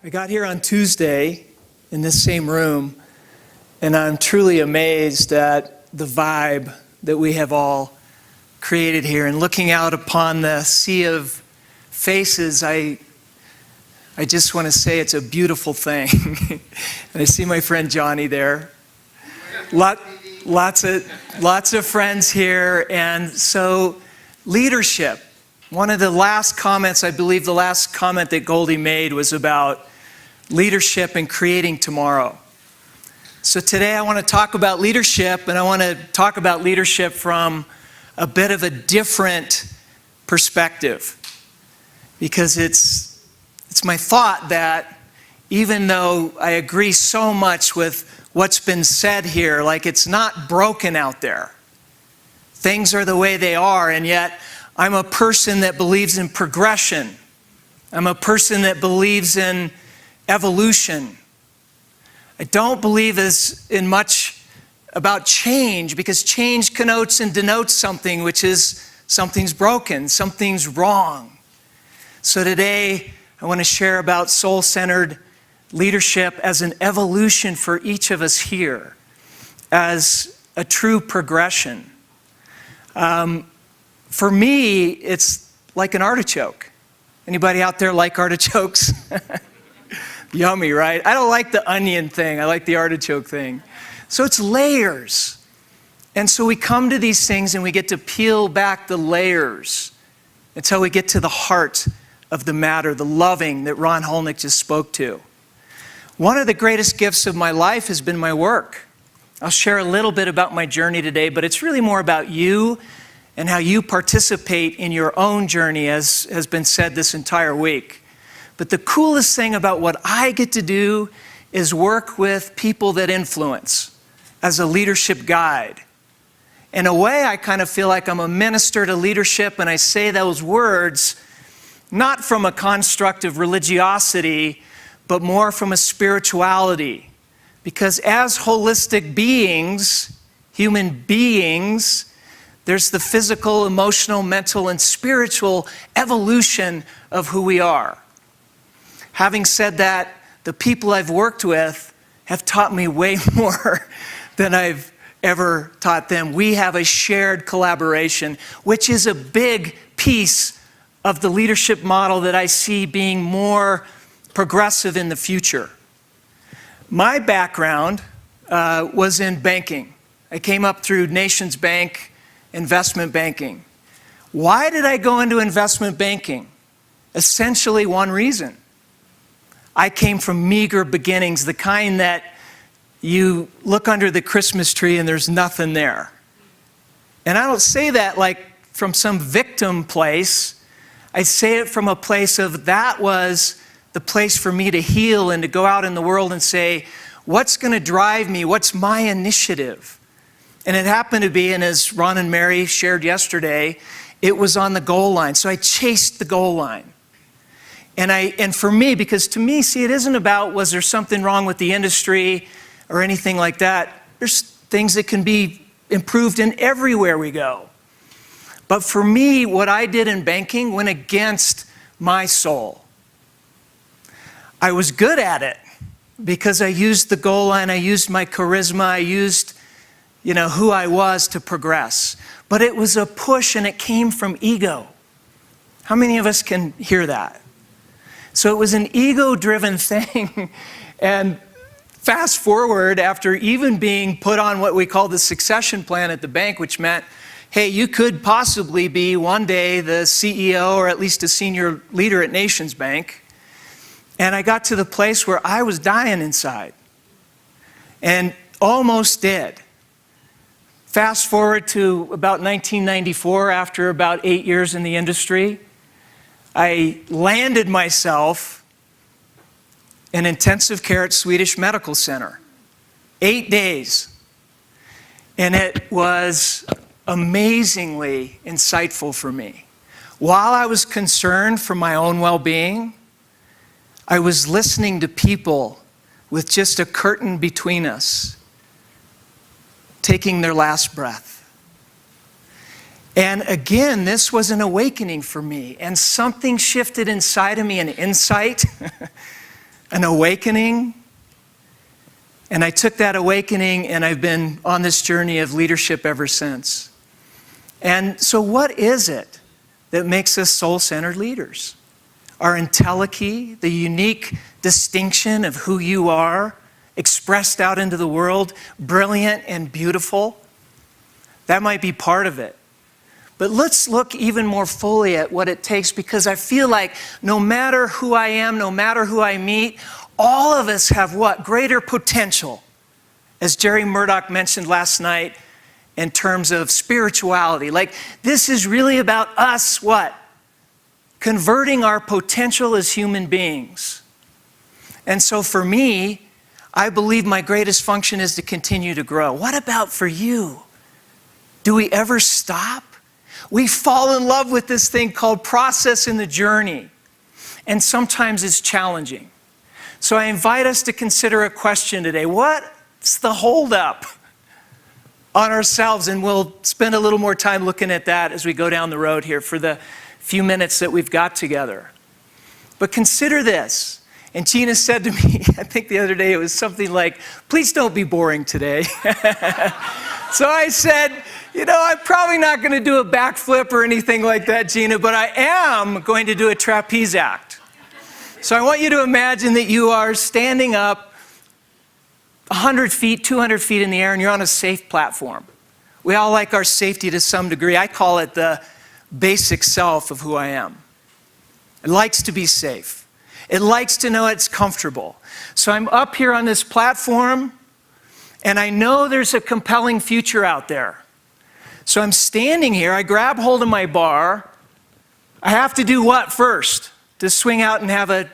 I got here on Tuesday in this same room, and I'm truly amazed at the vibe that we have all created here. And looking out upon the sea of faces, I just want to say it's a beautiful thing. And I see my friend Johnny there. Lots of friends here. And so leadership. One of the last comments, I believe the last comment that Goldie made was about leadership and creating tomorrow. So today I want to talk about leadership, and I want to talk about leadership from a bit of a different perspective. Because it's my thought that even though I agree so much with what's been said here, like it's not broken out there. Things are the way they are, and yet I'm a person that believes in progression. I'm a person that believes in evolution. I don't believe in much about change, because change connotes and denotes something, which is something's broken, something's wrong. So today I want to share about soul-centered leadership as an evolution for each of us here, as a true progression. For me, it's like an artichoke. Anybody out there like artichokes? Yummy, right? I don't like the onion thing. I like the artichoke thing. So it's layers. And so we come to these things and we get to peel back the layers until we get to the heart of the matter, the loving that Ron Holnick just spoke to. One of the greatest gifts of my life has been my work. I'll share a little bit about my journey today, but it's really more about you and how you participate in your own journey, as has been said this entire week. But the coolest thing about what I get to do is work with people that influence as a leadership guide. In a way, I kind of feel like I'm a minister to leadership, and I say those words not from a construct of religiosity, but more from a spirituality. Because as holistic beings, human beings, there's the physical, emotional, mental, and spiritual evolution of who we are. Having said that, the people I've worked with have taught me way more than I've ever taught them. We have a shared collaboration, which is a big piece of the leadership model that I see being more progressive in the future. My background was in banking. I came up through Nations Bank, investment banking. Why did I go into investment banking? Essentially one reason. I came from meager beginnings, the kind that you look under the Christmas tree and there's nothing there. And I don't say that like from some victim place. I say it from a place of that was the place for me to heal and to go out in the world and say, what's going to drive me? What's my initiative? And it happened to be, and as Ron and Mary shared yesterday, it was on the goal line. So I chased the goal line. And for me, because to me, see, it isn't about was there something wrong with the industry or anything like that. There's things that can be improved in everywhere we go. But for me, what I did in banking went against my soul. I was good at it because I used the goal line, I used my charisma, I used, who I was to progress. But it was a push, and it came from ego. How many of us can hear that? So it was an ego-driven thing. And fast forward, after even being put on what we call the succession plan at the bank, which meant, hey, you could possibly be one day the CEO or at least a senior leader at Nations Bank. And I got to the place where I was dying inside. And almost did. Fast forward to about 1994, after about 8 years in the industry, I landed myself in intensive care at Swedish Medical Center. 8 days. And it was amazingly insightful for me. While I was concerned for my own well-being, I was listening to people with just a curtain between us, taking their last breath. And again, this was an awakening for me, and something shifted inside of me, an insight an awakening. And I took that awakening and I've been on this journey of leadership ever since. And so what is it that makes us soul-centered leaders? Our entelechy, the unique distinction of who you are, expressed out into the world, brilliant and beautiful. That might be part of it. But let's look even more fully at what it takes, because I feel like no matter who I am, no matter who I meet, all of us have what? Greater potential. As Jerry Murdoch mentioned last night in terms of spirituality. Like, this is really about us, what? Converting our potential as human beings. And so for me, I believe my greatest function is to continue to grow. What about for you? Do we ever stop? We fall in love with this thing called process in the journey. And sometimes it's challenging. So I invite us to consider a question today. What's the holdup on ourselves? And we'll spend a little more time looking at that as we go down the road here for the few minutes that we've got together. But consider this. And Gina said to me, I think the other day, it was something like, please don't be boring today. So I said, I'm probably not going to do a backflip or anything like that, Gina, but I am going to do a trapeze act. So I want you to imagine that you are standing up 100 feet, 200 feet in the air, and you're on a safe platform. We all like our safety to some degree. I call it the basic self of who I am. It likes to be safe. It likes to know it's comfortable. So I'm up here on this platform, and I know there's a compelling future out there. So I'm standing here, I grab hold of my bar. I have to do what first? To swing out and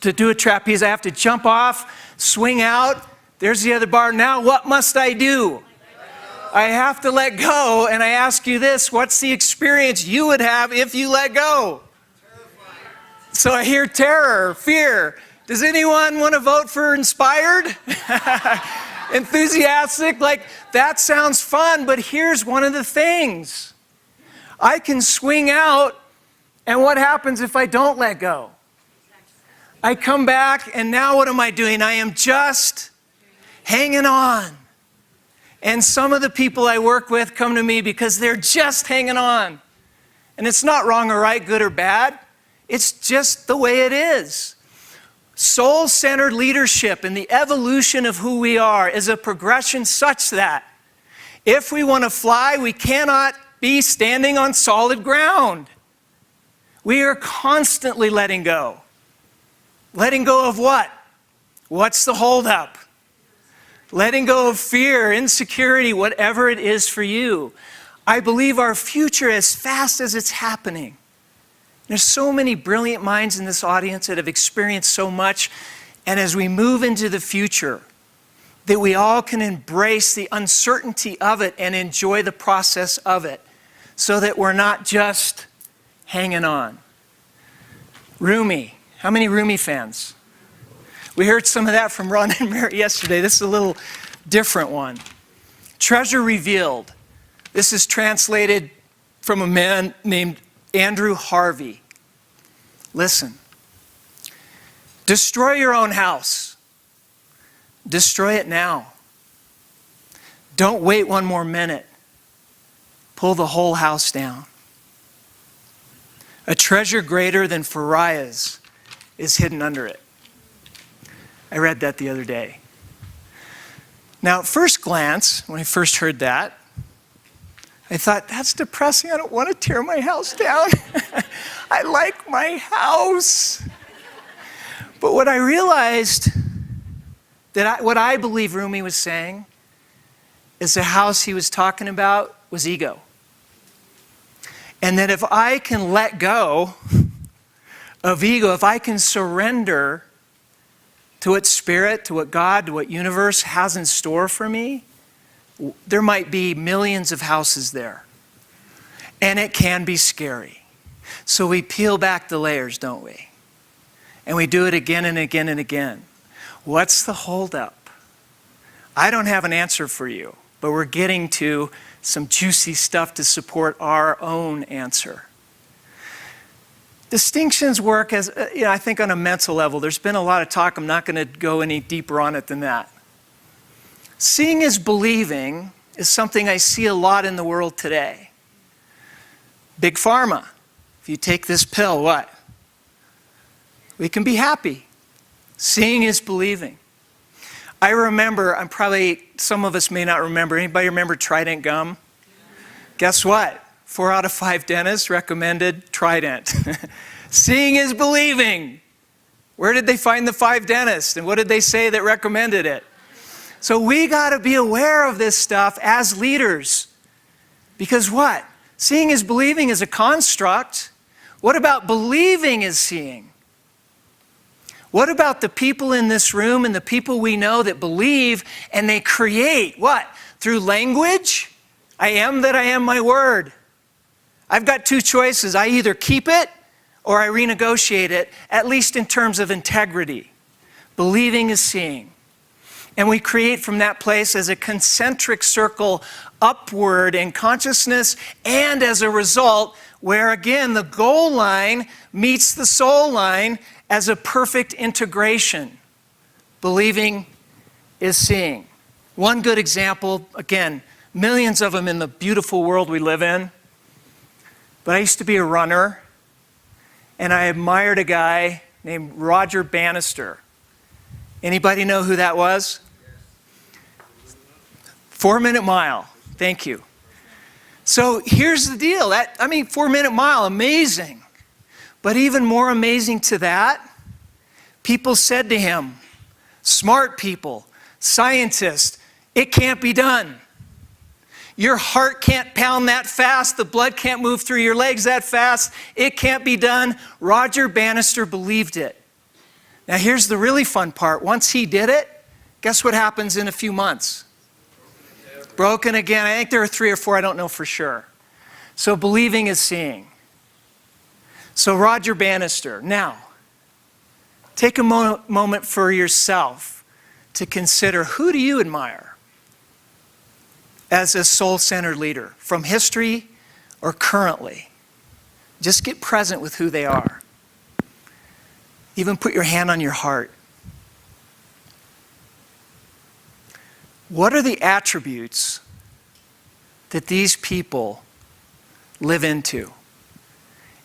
to do a trapeze, I have to jump off, swing out. There's the other bar. Now what must I do? I have to let go, and I ask you this, what's the experience you would have if you let go? So I hear terror, fear. Does anyone want to vote for inspired? Enthusiastic? Like, that sounds fun, but here's one of the things. I can swing out, and what happens if I don't let go? I come back, and now what am I doing? I am just hanging on. And some of the people I work with come to me because they're just hanging on. And it's not wrong or right, good or bad. It's just the way it is. Soul-centered leadership and the evolution of who we are is a progression such that if we want to fly, we cannot be standing on solid ground. We are constantly letting go. Letting go of what? What's the holdup? Letting go of fear, insecurity, whatever it is for you. I believe our future, as fast as it's happening. There's so many brilliant minds in this audience that have experienced so much. And as we move into the future, that we all can embrace the uncertainty of it and enjoy the process of it so that we're not just hanging on. Rumi. How many Rumi fans? We heard some of that from Ron and Mary yesterday. This is a little different one. Treasure revealed. This is translated from a man named Andrew Harvey. Listen. Destroy your own house. Destroy it now. Don't wait one more minute. Pull the whole house down. A treasure greater than Fariah's is hidden under it. I read that the other day. Now, at first glance, when I first heard that, I thought, that's depressing. I don't want to tear my house down. I like my house. But what I realized, what I believe Rumi was saying, is the house he was talking about was ego. And that if I can let go of ego, if I can surrender to what Spirit, to what God, to what universe has in store for me, there might be millions of houses there. And it can be scary. So we peel back the layers, don't we? And we do it again and again and again. What's the holdup? I don't have an answer for you, but we're getting to some juicy stuff to support our own answer. Distinctions work as, I think on a mental level. There's been a lot of talk. I'm not going to go any deeper on it than that. Seeing is believing is something I see a lot in the world today. Big pharma. If you take this pill, what? We can be happy. Seeing is believing. I remember, some of us may not remember. Anybody remember Trident gum? Guess what? 4 out of 5 dentists recommended Trident. Seeing is believing. Where did they find the 5 dentists? And what did they say that recommended it? So we got to be aware of this stuff as leaders. Because what? Seeing is believing is a construct. What about believing is seeing? What about the people in this room and the people we know that believe and they create? What? Through language? I am that I am my word. I've got 2 choices. I either keep it or I renegotiate it, at least in terms of integrity. Believing is seeing. And we create from that place as a concentric circle upward in consciousness, and as a result, where again the goal line meets the soul line as a perfect integration. Believing is seeing. One good example, again, millions of them in the beautiful world we live in. But I used to be a runner, and I admired a guy named Roger Bannister. Anybody know who that was? 4-minute mile. Thank you. So here's the deal. 4-minute mile, amazing. But even more amazing to that, people said to him, smart people, scientists, it can't be done. Your heart can't pound that fast. The blood can't move through your legs that fast. It can't be done. Roger Bannister believed it. Now here's the really fun part. Once he did it, guess what happens in a few months? Broken again. I think there are 3 or 4. I don't know for sure. So believing is seeing. So Roger Bannister. Now, take a moment for yourself to consider, who do you admire as a soul-centered leader, from history or currently? Just get present with who they are. Even put your hand on your heart. What are the attributes that these people live into?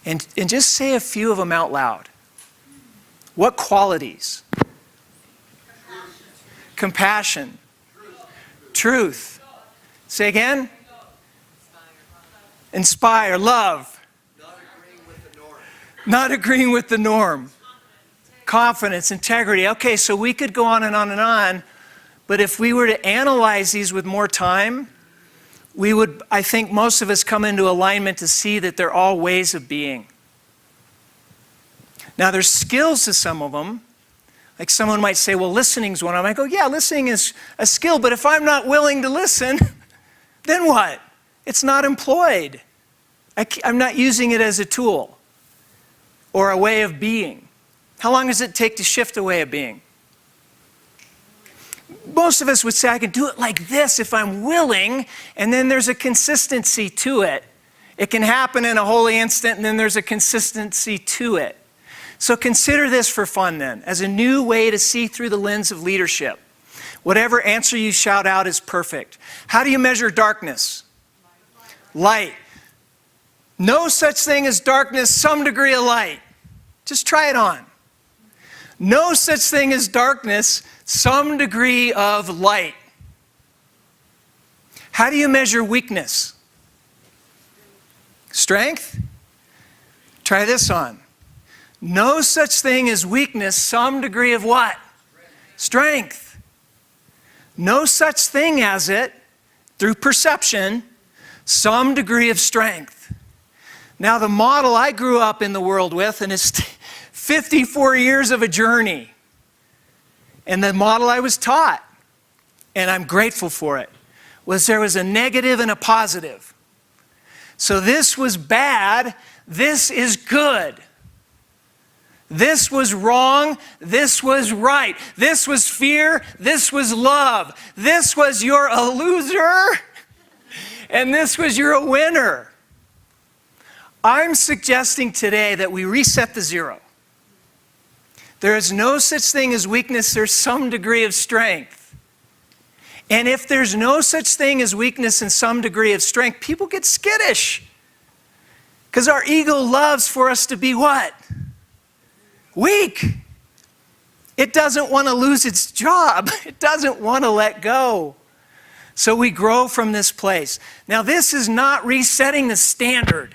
And just say a few of them out loud. What qualities? Compassion. Truth. Say again? Inspire. Love. Not agreeing with the norm. Confidence. Integrity. Okay, so we could go on and on and on, but if we were to analyze these with more time, we would, I think most of us come into alignment to see that they're all ways of being. Now there's skills to some of them. Like someone might say, well, listening's one of them. I go, yeah, listening is a skill, but if I'm not willing to listen, then what? It's not employed. I'm not using it as a tool or a way of being. How long does it take to shift a way of being? Most of us would say, I can do it like this if I'm willing, and then there's a consistency to it. It can happen in a holy instant, and then there's a consistency to it. So consider this for fun then, as a new way to see through the lens of leadership. Whatever answer you shout out is perfect. How do you measure darkness? Light. No such thing as darkness, some degree of light. Just try it on. No such thing as darkness, some degree of light. How do you measure weakness? Strength? Try this on. No such thing as weakness, some degree of what? Strength. No such thing as it, through perception, some degree of strength. Now the model I grew up in the world with, and it's 54 years of a journey, and the model I was taught, and I'm grateful for it, was there was a negative and a positive. So this was bad, this is good. This was wrong, this was right. This was fear, this was love. This was you're a loser, and this was you're a winner. I'm suggesting today that we reset the zero. There is no such thing as weakness. There's some degree of strength. And if there's no such thing as weakness and some degree of strength, people get skittish. Because our ego loves for us to be what? Weak. It doesn't want to lose its job. It doesn't want to let go. So we grow from this place. Now, this is not resetting the standard.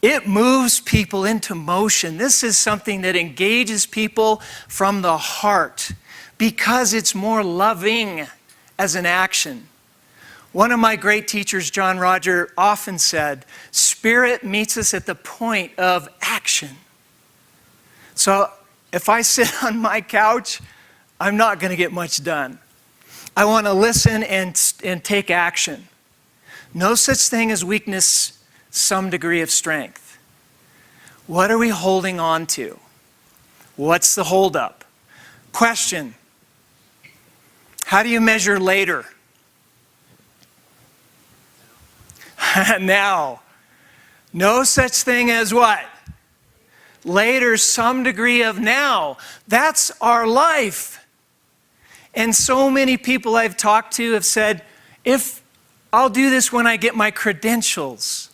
It moves people into motion. This is something that engages people from the heart because it's more loving as an action. One of my great teachers, John Roger, often said, Spirit meets us at the point of action. So if I sit on my couch, I'm not going to get much done. I want to listen and take action. No such thing as weakness, some degree of strength. What are we holding on to? What's the holdup? Question. How do you measure later? Now. No such thing as what? Later, some degree of now. That's our life. And so many people I've talked to have said, if I'll do this when I get my credentials.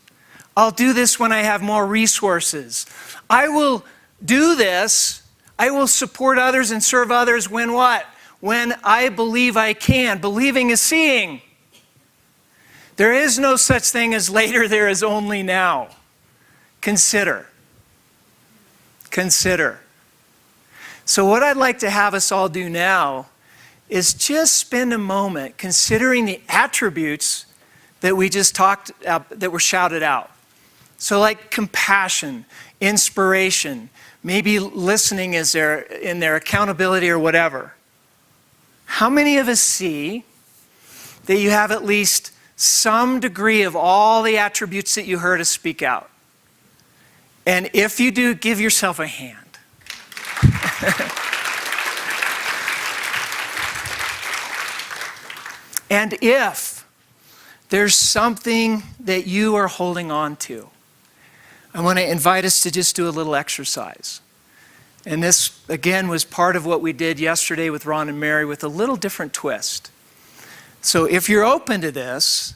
I'll do this when I have more resources. I will do this. I will support others and serve others when what? When I believe I can. Believing is seeing. There is no such thing as later, there is only now. Consider. Consider. So what I'd like to have us all do now is just spend a moment considering the attributes that we just talked about, that were shouted out. So like compassion, inspiration, maybe listening is there in their accountability or whatever. How many of us see that you have at least some degree of all the attributes that you heard us speak out? And if you do, give yourself a hand. And if there's something that you are holding on to, I want to invite us to just do a little exercise. And this, again, was part of what we did yesterday with Ron and Mary with a little different twist. So if you're open to this,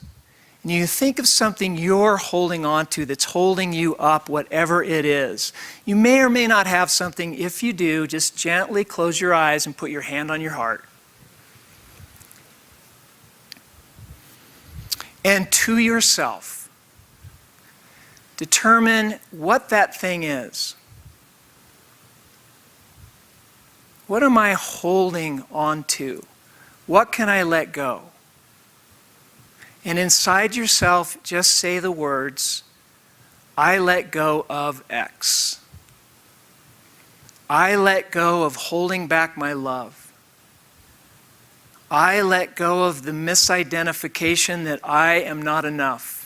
and you think of something you're holding on to that's holding you up, whatever it is, you may or may not have something. If you do, just gently close your eyes and put your hand on your heart. And to yourself, determine what that thing is. What am I holding on to? What can I let go? And inside yourself, just say the words, I let go of X. I let go of holding back my love. I let go of the misidentification that I am not enough.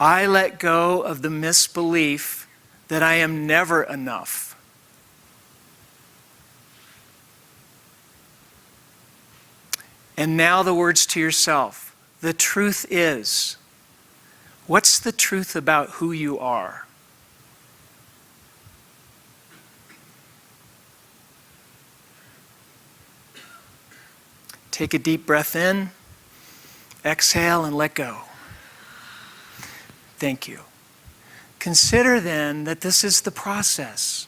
I let go of the misbelief that I am never enough. And now the words to yourself. The truth is. What's the truth about who you are? Take a deep breath in, exhale, and let go. Thank you. Consider then that this is the process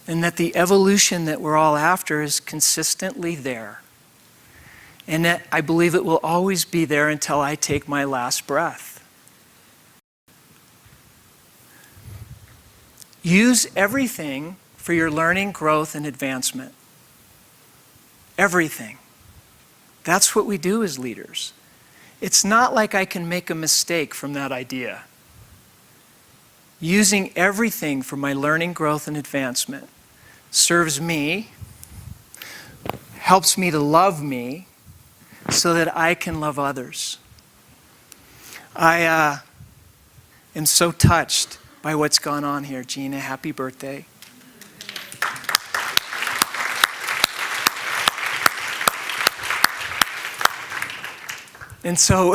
and that the evolution that we're all after is consistently there. And that I believe it will always be there until I take my last breath. Use everything for your learning, growth, and advancement. Everything. That's what we do as leaders. It's not like I can make a mistake from that idea. Using everything for my learning, growth, and advancement serves me, helps me to love me, so that I can love others. I am so touched by what's gone on here. Gina, happy birthday. And so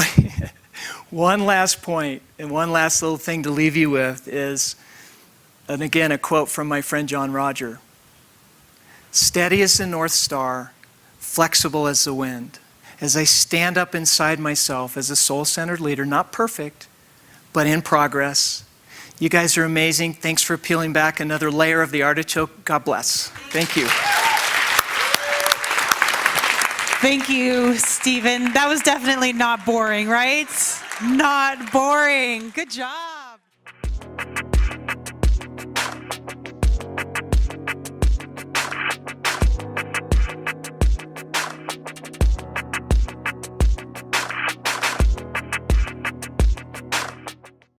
One last point and one last little thing to leave you with is, and again, a quote from my friend John Roger. Steady as the North Star, flexible as the wind. As I stand up inside myself as a soul-centered leader, not perfect, but in progress. You guys are amazing. Thanks for peeling back another layer of the artichoke. God bless. Thank you. Thank you, Stephen. That was definitely not boring, right? Not boring. Good job.